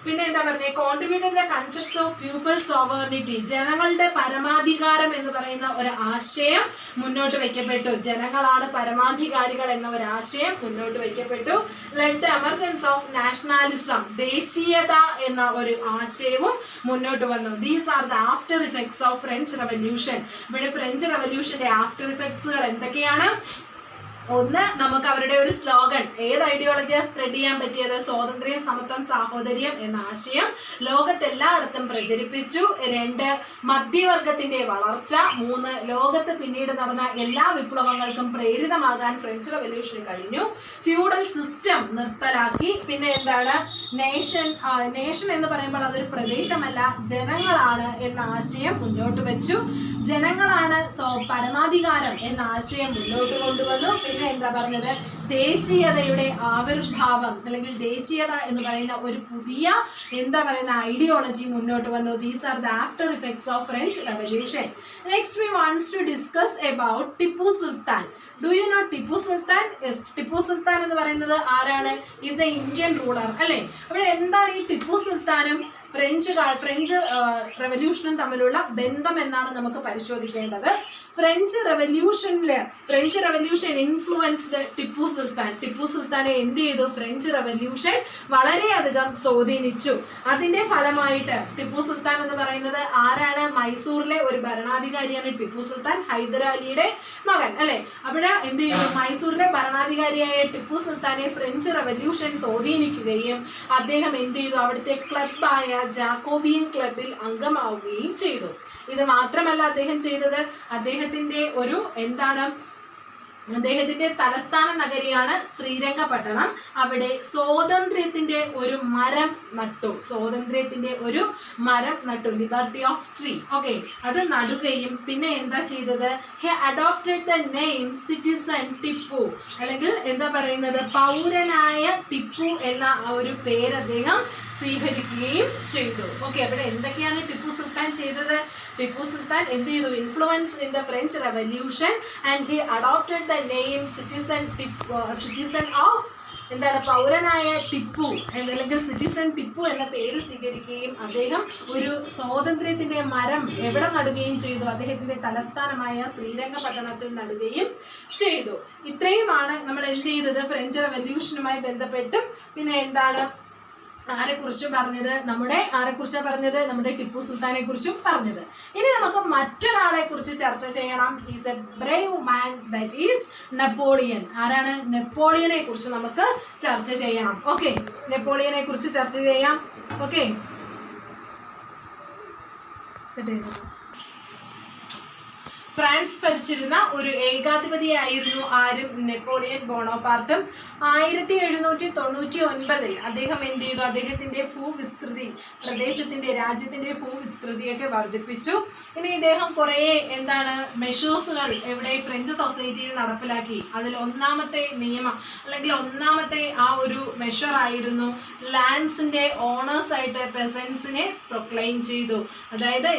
പിന്നെ എന്താ പറഞ്ഞത്, contributed the concepts of peoples sovereignty, ജനങ്ങളുടെ പരമാധികാരം എന്ന് പറയുന്ന ഒരു ആശയം മുന്നോട്ട് വയ്ക്കപ്പെട്ടു. ജനങ്ങളാണ് പരമാധികാരികൾ എന്ന ഒരു ആശയം മുന്നോട്ട് വയ്ക്കപ്പെട്ടു. Let the emergence of nationalism, ദേശീയത എന്ന ഒരു ആശയവും മുന്നോട്ട് വന്നു. These are the after effects of French revolution. ഇവിടെ ഫ്രഞ്ച് റവല്യൂഷന്റെ ആഫ്റ്റർ ഇഫക്ട്സുകൾ എന്തൊക്കെയാണ്? ഒന്ന്, നമുക്ക് അവരുടെ ഒരു സ്ലോഗൻ, ഏത് ഐഡിയോളജിയാ സ്പ്രെഡ് ചെയ്യാൻ പറ്റിയത്? സ്വാതന്ത്ര്യം, സമത്വം, സാഹോദര്യം എന്ന ആശയം ലോകത്തെല്ലായിടത്തും പ്രചരിപ്പിച്ചു. 2, മധ്യവർഗത്തിന്റെ വളർച്ച. 3, ലോകത്ത് പിന്നീട് നടന്ന എല്ലാ വിപ്ലവങ്ങൾക്കും പ്രേരിതമാകാൻ ഫ്രഞ്ച് റവല്യൂഷന് കഴിഞ്ഞു. ഫ്യൂഡൽ സിസ്റ്റം നിർത്തലാക്കി. പിന്നെ എന്താണ്, നേഷൻ എന്ന് പറയുമ്പോൾ അതൊരു പ്രദേശമല്ല, ജനങ്ങളാണ് എന്ന ആശയം മുന്നോട്ട് വെച്ചു. ജനങ്ങളാണ് പരമാധികാരം എന്ന ആശയം മുന്നോട്ട് കൊണ്ടുവന്നു. പിന്നെ എന്താ പറഞ്ഞത്, ദേശീയതയുടെ ആവിർഭാവം അല്ലെങ്കിൽ ദേശീയത എന്ന് പറയുന്ന ഒരു പുതിയ എന്താ പറയുന്ന ഐഡിയോളജി മുന്നോട്ട് വന്നു. These are the after effects of French revolution. Next we wants to discuss about Tipu Sultan. Do you know Tipu Sultan? Yes, Tipu Sultan എന്ന് പറയുന്നത് ആരാണ്? ഈസ് എ ഇന്ത്യൻ റൂളർ അല്ലേ? അപ്പോൾ എന്താണ് ഈ ടിപ്പു സുൽത്താനും ഫ്രഞ്ച് റവല്യൂഷനും തമ്മിലുള്ള ബന്ധം എന്നാണ് നമുക്ക് പരിശോധിക്കേണ്ടത്. French revolution influenced Tipu Sultan. Tipu സുൽത്താനെ എന്ത് ചെയ്തു? ഫ്രഞ്ച് റവല്യൂഷൻ വളരെയധികം സ്വാധീനിച്ചു. അതിന്റെ ഫലമായിട്ട് ടിപ്പു സുൽത്താൻ എന്ന് പറയുന്നത് ആരാണ്? മൈസൂറിലെ ഒരു ഭരണാധികാരിയാണ് ടിപ്പു സുൽത്താൻ, ഹൈദരാലിയുടെ മകൻ അല്ലെ? അവിടെ എന്ത് ചെയ്തു? മൈസൂരിലെ ഭരണാധികാരിയായ ടിപ്പു സുൽത്താനെ ഫ്രഞ്ച് റവല്യൂഷൻ സ്വാധീനിക്കുകയും അദ്ദേഹം എന്ത് ചെയ്തു? അവിടുത്തെ ക്ലബായ ജാക്കോബിയൻ ക്ലബിൽ അംഗമാവുകയും ചെയ്തു. ഇത് മാത്രമല്ല അദ്ദേഹം ചെയ്തത്, അദ്ദേഹത്തിന്റെ തലസ്ഥാന നഗരിയാണ് ശ്രീരംഗപട്ടണം. അവിടെ സ്വാതന്ത്ര്യത്തിന്റെ ഒരു മരം നട്ടു. Liberty of tree. ഓക്കെ, അത് നടുകയും പിന്നെ എന്താ ചെയ്തത്? He adopted the name citizen Tipu, അല്ലെങ്കിൽ എന്താ പറയുന്നത്, പൗരനായ ടിപ്പു എന്ന ഒരു പേര് അദ്ദേഹം സ്വീകരിക്കുകയും ചെയ്തു. ഓക്കെ, അവിടെ എന്തൊക്കെയാണ് ടിപ്പു സുൽത്താൻ ചെയ്തത്? ടിപ്പു സുൽത്താൻ എന്ത് ചെയ്തു? Influence in the French revolution and he adopted the name citizen of പൗരനായ ടിപ്പു അല്ലെങ്കിൽ സിറ്റിസൺ ടിപ്പു എന്ന പേര് സ്വീകരിക്കുകയും അദ്ദേഹം ഒരു സ്വാതന്ത്ര്യത്തിന്റെ മരം എവിടെ നടുകയും ചെയ്തു? അദ്ദേഹത്തിന്റെ തലസ്ഥാനമായ ശ്രീരംഗപട്ടണത്തിൽ നടുകയും ചെയ്തു. ഇത്രയുമാണ് നമ്മൾ എന്ത് ചെയ്തത്? ഫ്രഞ്ച് റവല്യൂഷനുമായി ബന്ധപ്പെട്ടും പിന്നെ ആരെക്കുറിച്ചും പറഞ്ഞത്? നമ്മുടെ ടിപ്പു സുൽത്താനെ കുറിച്ചും പറഞ്ഞത്. ഇനി നമുക്ക് മറ്റൊരാളെ കുറിച്ച് ചർച്ച ചെയ്യണം. He's A Brave man, that is Napoleon. ആരാണ്? നെപ്പോളിയനെ കുറിച്ച് നമുക്ക് ചർച്ച ചെയ്യണം. ഓക്കെ, നെപ്പോളിയനെ കുറിച്ച് ചർച്ച ചെയ്യാം. ഓക്കെ, ഫ്രാൻസ് ഭരിച്ചിരുന്ന ഒരു ഏകാധിപതിയായിരുന്നു ആരും? നെപ്പോളിയൻ ബോണോപാർട്ടും. 1799 അദ്ദേഹം എന്ത് ചെയ്തു? അദ്ദേഹത്തിന്റെ രാജ്യത്തിന്റെ ഭൂവിസ്തൃതിയൊക്കെ വർദ്ധിപ്പിച്ചു. ഇനി ഇദ്ദേഹം കുറേ മെഷേഴ്സുകൾ എവിടെ ഫ്രഞ്ച് സൊസൈറ്റിയിൽ നടപ്പിലാക്കി. അതിൽ ഒന്നാമത്തെ നിയമം അല്ലെങ്കിൽ ഒന്നാമത്തെ ആ ഒരു മെഷർ ആയിരുന്നു ലാൻഡ്സിന്റെ ഓണേഴ്സ് ആയിട്ട് പെസൻസിനെ പ്രൊക്ലെയിം ചെയ്തു. അതായത്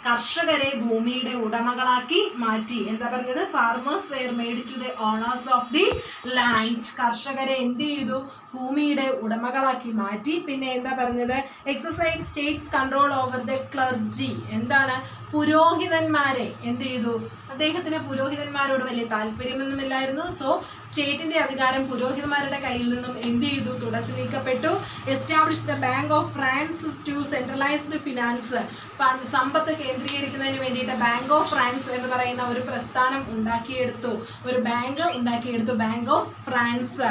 കർഷകരെ ഭൂമിയുടെ ഉടമകളാക്കി മാറ്റി. എന്താ പറഞ്ഞത്? Farmers were made to the owners of the land. കർഷകരെ എന്ത് ചെയ്തു? ഭൂമിയുടെ ഉടമകളാക്കി മാറ്റി. പിന്നെ എന്താ പറഞ്ഞത്? Exercise states control over the clergy. പുരോഹിതന്മാരെ എന്ത് ചെയ്തു? അദ്ദേഹത്തിന് പുരോഹിതന്മാരോട് വലിയ താല്പര്യമൊന്നുമില്ലായിരുന്നു. സോ സ്റ്റേറ്റിന്റെ അധികാരം പുരോഹിതന്മാരുടെ കയ്യിൽ നിന്നും എന്ത് ചെയ്തു? തുടച്ചു നീക്കപ്പെട്ടു. Establish the bank of France to centralised finance. സമ്പത്ത് കേന്ദ്രീകരിക്കുന്നതിന് വേണ്ടിയിട്ട് ബാങ്ക് ഓഫ് ഫ്രാൻസ് എന്ന് പറയുന്ന ഒരു പ്രസ്ഥാനം ഉണ്ടാക്കിയെടുത്തു. ഒരു ബാങ്ക് ഉണ്ടാക്കിയെടുത്തു, bank of France.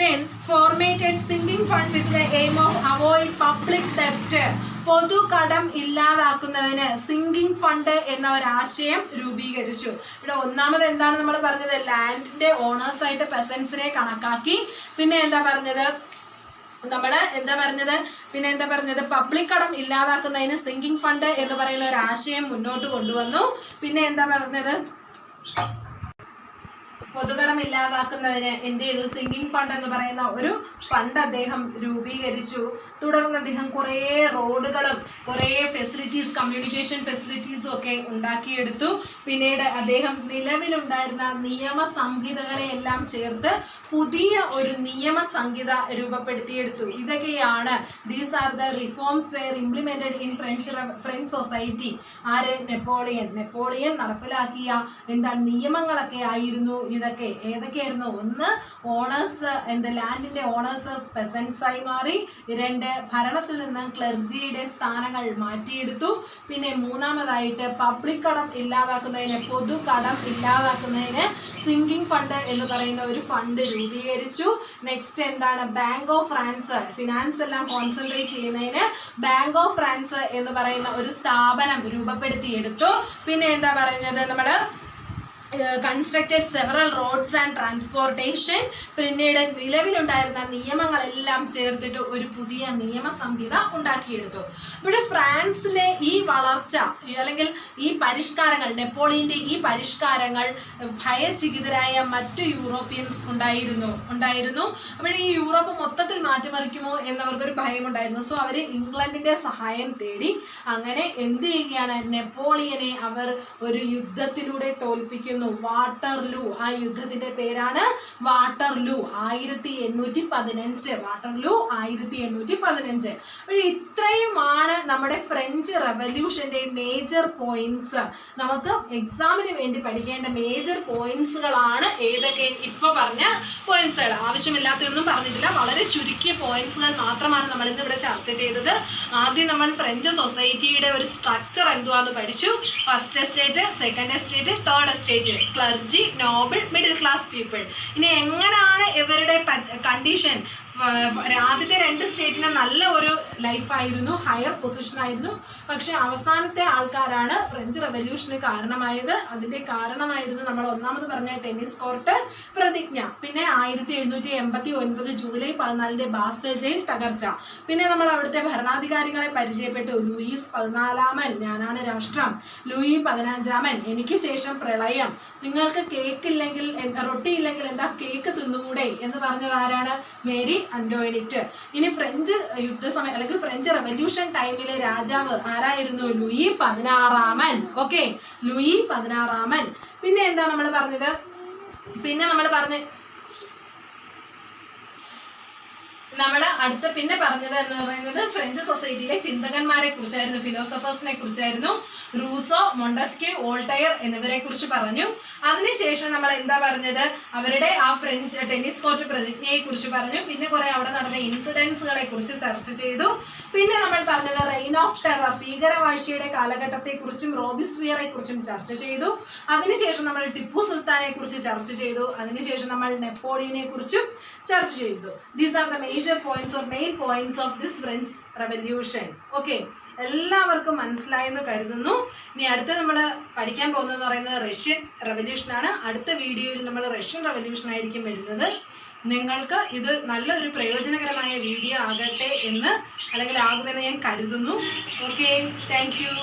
Then formatted sinking fund with the aim of avoid public ഡെപ്റ്റ്. പൊതു കടം ഇല്ലാതാക്കുന്നതിന് സിങ്കിങ് ഫണ്ട് എന്ന ഒരാശയം രൂപീകരിച്ചു. ഇവിടെ ഒന്നാമത് എന്താണ് നമ്മൾ പറഞ്ഞത്? ലാൻഡിന്റെ ഓണേഴ്സ് ആയിട്ട് പെസൻസിനെ കണക്കാക്കി. പിന്നെ എന്താ പറഞ്ഞത്? പബ്ലിക് കടം ഇല്ലാതാക്കുന്നതിന് സിങ്കിങ് ഫണ്ട് എന്ന് പറയുന്ന ഒരു ആശയം മുന്നോട്ട് കൊണ്ടുവന്നു. പിന്നെ എന്താ പറഞ്ഞത്? പൊതുകടം ഇല്ലാതാക്കുന്നതിന് എന്ത് ചെയ്തു? സിങ്കിങ് ഫണ്ട് എന്ന് പറയുന്ന ഒരു ഫണ്ട് അദ്ദേഹം രൂപീകരിച്ചു. തുടർന്ന് അദ്ദേഹം കുറേ റോഡുകളും കുറേ ഫെസിലിറ്റീസ്, കമ്മ്യൂണിക്കേഷൻ ഫെസിലിറ്റീസും ഒക്കെ ഉണ്ടാക്കിയെടുത്തു. പിന്നീട് അദ്ദേഹം നിലവിലുണ്ടായിരുന്ന നിയമസംഹിതകളെയെല്ലാം ചേർത്ത് പുതിയ ഒരു നിയമസംഹിത രൂപപ്പെടുത്തിയെടുത്തു. ഇതൊക്കെയാണ് these are the reforms were implemented in French society. ആര്? നെപ്പോളിയൻ നടപ്പിലാക്കിയ എന്താണ് നിയമങ്ങളൊക്കെ ആയിരുന്നു ഇതൊക്കെ. ഏതൊക്കെയായിരുന്നു? ഒന്ന്, ഓണേഴ്സ് ലാൻഡിന്റെ ഓണേഴ്സ് പെസൻസ് ആയി മാറി. 2, ഭരണത്തിൽ നിന്ന് ക്ലർജിയുടെ സ്ഥാനങ്ങൾ മാറ്റിയെടുത്തു. പിന്നെ മൂന്നാമതായിട്ട് പബ്ലിക് കടം ഇല്ലാതാക്കുന്നതിന്, പൊതു കടം ഇല്ലാതാക്കുന്നതിന് സിങ്കിങ് ഫണ്ട് എന്ന് പറയുന്ന ഒരു ഫണ്ട് രൂപീകരിച്ചു. നെക്സ്റ്റ് എന്താണ്? ബാങ്ക് ഓഫ് ഫ്രാൻസ്, ഫിനാൻസ് എല്ലാം കോൺസെൻട്രേറ്റ് ചെയ്യുന്നതിന് ബാങ്ക് ഓഫ് ഫ്രാൻസ് എന്ന് പറയുന്ന ഒരു സ്ഥാപനം രൂപപ്പെടുത്തിയെടുത്തു. പിന്നെ എന്താ പറയുന്നത്? നമ്മൾ constructed several roads and transportation. പിന്നീട് നിലവിലുണ്ടായിരുന്ന നിയമങ്ങളെല്ലാം ചേർത്തിട്ട് ഒരു പുതിയ നിയമസംഹിത ഉണ്ടാക്കിയെടുത്തു. ഇവിടെ ഫ്രാൻസിലെ ഈ വളർച്ച അല്ലെങ്കിൽ ഈ പരിഷ്കാരങ്ങൾ, നെപ്പോളിയന്റെ ഈ പരിഷ്കാരങ്ങൾ ഭയചകിതരായ മറ്റു യൂറോപ്യൻസ് ഉണ്ടായിരുന്നു. അപ്പോൾ ഈ യൂറോപ്പ് മൊത്തത്തിൽ മാറ്റിമറിക്കുമോ എന്നവർക്കൊരു ഭയമുണ്ടായിരുന്നു. സോ അവർ ഇംഗ്ലണ്ടിന്റെ സഹായം തേടി. അങ്ങനെ എന്ത് ചെയ്യുകയാണ്? നെപ്പോളിയനെ അവർ ഒരു യുദ്ധത്തിലൂടെ തോൽപ്പിക്കുന്നു. വാട്ടർലൂ. ആ യുദ്ധത്തിന്റെ പേരാണ് വാട്ടർലൂ. 1815. വാട്ടർലൂ 1815. ഇത്രയുമാണ് നമ്മുടെ ഫ്രഞ്ച് റെവല്യൂഷന്റെ മേജർ പോയിന്റ്സ്. നമുക്ക് എക്സാമിന് വേണ്ടി പഠിക്കേണ്ട മേജർ പോയിന്റ്സുകളാണ് ഏതൊക്കെ? ഇപ്പൊ പറഞ്ഞ പോയിന്റ്സുകൾ. ആവശ്യമില്ലാത്തതൊന്നും പറഞ്ഞിട്ടില്ല. വളരെ ചുരുക്കിയ പോയിന്റ്സുകൾ മാത്രമാണ് നമ്മൾ ഇന്ന് ഇവിടെ ചർച്ച ചെയ്തത്. ആദ്യം നമ്മൾ ഫ്രഞ്ച് സൊസൈറ്റിയുടെ ഒരു സ്ട്രക്ചർ എന്തുവാന്ന് പഠിച്ചു. First estate, second estate, third estate, clergy, Noble, middle class people. ഇനി എങ്ങനെയാണ് ഇവരുടെ കണ്ടീഷൻ? ആദ്യത്തെ 2 സ്റ്റേറ്റിന് നല്ല ഒരു ലൈഫായിരുന്നു, ഹയർ പൊസിഷൻ ആയിരുന്നു. പക്ഷെ അവസാനത്തെ ആൾക്കാരാണ് ഫ്രഞ്ച് റെവല്യൂഷന് കാരണമായത്. അതിന്റെ കാരണമായിരുന്നു നമ്മൾ ഒന്നാമത് പറഞ്ഞ ടെന്നീസ് കോർട്ട് പ്രതിജ്ഞ. പിന്നെ 1789 ജൂലൈ 14 ബാസ്റ്റൽ ജയിൽ തകർച്ച. പിന്നെ നമ്മൾ അവിടുത്തെ ഭരണാധികാരികളെ പരിചയപ്പെട്ടു. ലൂയിസ് 14 ഞാനാണ് രാഷ്ട്രം. ലൂയി 15 എനിക്ക് ശേഷം പ്രളയം. നിങ്ങൾക്ക് കേക്ക് ഇല്ലെങ്കിൽ, റൊട്ടി ഇല്ലെങ്കിൽ എന്താ, കേക്ക് തിന്നുകൂടെ എന്ന് പറഞ്ഞത് ആരാണ്? Marie Antoinette. ഇനി ഫ്രഞ്ച് യുദ്ധസമയം അല്ലെങ്കിൽ ഫ്രഞ്ച് റെവല്യൂഷൻ ടൈമിലെ രാജാവ് ആരായിരുന്നു? ലൂയി 16. Okay, Louis 16. പിന്നെ എന്താ നമ്മൾ പറഞ്ഞത്? നമ്മൾ പിന്നെ പറഞ്ഞത് എന്ന് പറയുന്നത് ഫ്രഞ്ച് സൊസൈറ്റിയിലെ ചിന്തകന്മാരെ കുറിച്ചായിരുന്നു, ഫിലോസഫേഴ്സിനെ കുറിച്ചായിരുന്നു. റൂസോ, മൊണ്ടസ്ക്യൂ, വോൾട്ടയർ എന്നിവരെ കുറിച്ച് പറഞ്ഞു. അതിനുശേഷം നമ്മൾ എന്താ പറഞ്ഞത്? അവരുടെ ആ ഫ്രഞ്ച് ടെന്നീസ് കോർട്ട് പ്രതിജ്ഞയെ കുറിച്ച് പറഞ്ഞു. പിന്നെ കുറെ അവിടെ നടന്ന ഇൻസിഡൻസുകളെ കുറിച്ച് ചർച്ച ചെയ്തു. പിന്നെ നമ്മൾ പറഞ്ഞത് റെയിൻ ഓഫ് ടെറർ, ഭീകരവാഴ്ചയുടെ കാലഘട്ടത്തെ കുറിച്ചും റോബിസ്ഫിയറെ കുറിച്ചും ചർച്ച ചെയ്തു. അതിനുശേഷം നമ്മൾ ടിപ്പു സുൽത്താനെ കുറിച്ച് ചർച്ച ചെയ്തു. അതിനുശേഷം നമ്മൾ നെപ്പോളിയനെ കുറിച്ചും ചർച്ച ചെയ്തു. These are the major points or main points of this French Revolution. Okay, എല്ലാവർക്കും മനസ്സിലായെന്ന് കരുതുന്നു. ഇനി അടുത്ത നമ്മൾ പഠിക്കാൻ പോകുന്നതെന്ന് പറയുന്നത് റഷ്യൻ റെവല്യൂഷൻ ആണ്. അടുത്ത വീഡിയോയിൽ നമ്മൾ റഷ്യൻ റെവല്യൂഷൻ ആയിരിക്കും വരുന്നത്. നിങ്ങൾക്ക് ഇത് നല്ലൊരു പ്രയോജനകരമായ വീഡിയോ ആകട്ടെ എന്ന്, അല്ലെങ്കിൽ ആകുമെന്ന് ഞാൻ കരുതുന്നു. Okay, thank you.